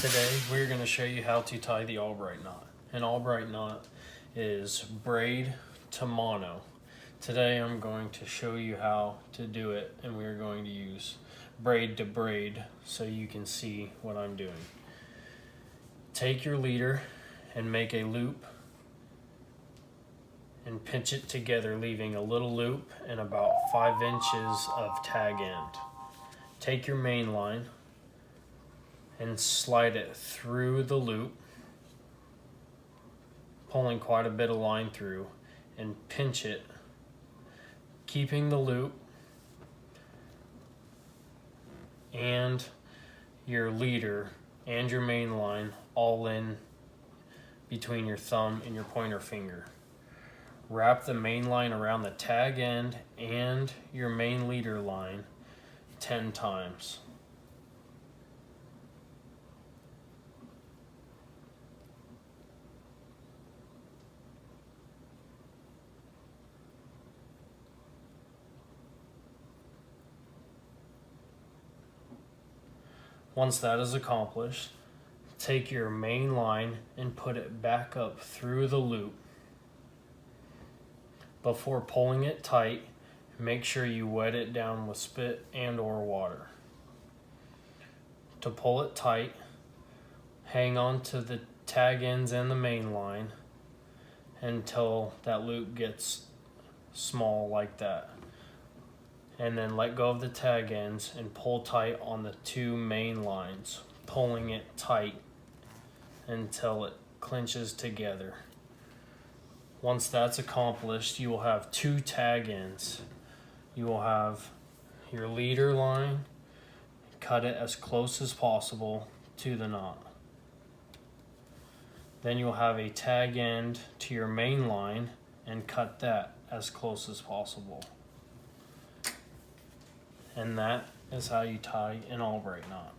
Today we're going to show you how to tie the Albright knot. An Albright knot is braid to mono. Today I'm going to show you how to do it, and we're going to use braid to braid so you can see what I'm doing. Take your leader and make a loop and pinch it together, leaving a little loop and about 5 inches of tag end. Take your main line and slide it through the loop, pulling quite a bit of line through, and pinch it, keeping the loop and your leader and your main line all in between your thumb and your pointer finger. Wrap the main line around the tag end and your main leader line 10 times. Once that is accomplished, take your main line and put it back up through the loop. Before pulling it tight, make sure you wet it down with spit and or water. To pull it tight, hang on to the tag ends and the main line until that loop gets small like that. And then let go of the tag ends and pull tight on the 2 main lines, pulling it tight until it clinches together. Once that's accomplished, you will have 2 tag ends. You will have your leader line, cut it as close as possible to the knot. Then you'll have a tag end to your main line and cut that as close as possible. And that is how you tie an Albright knot.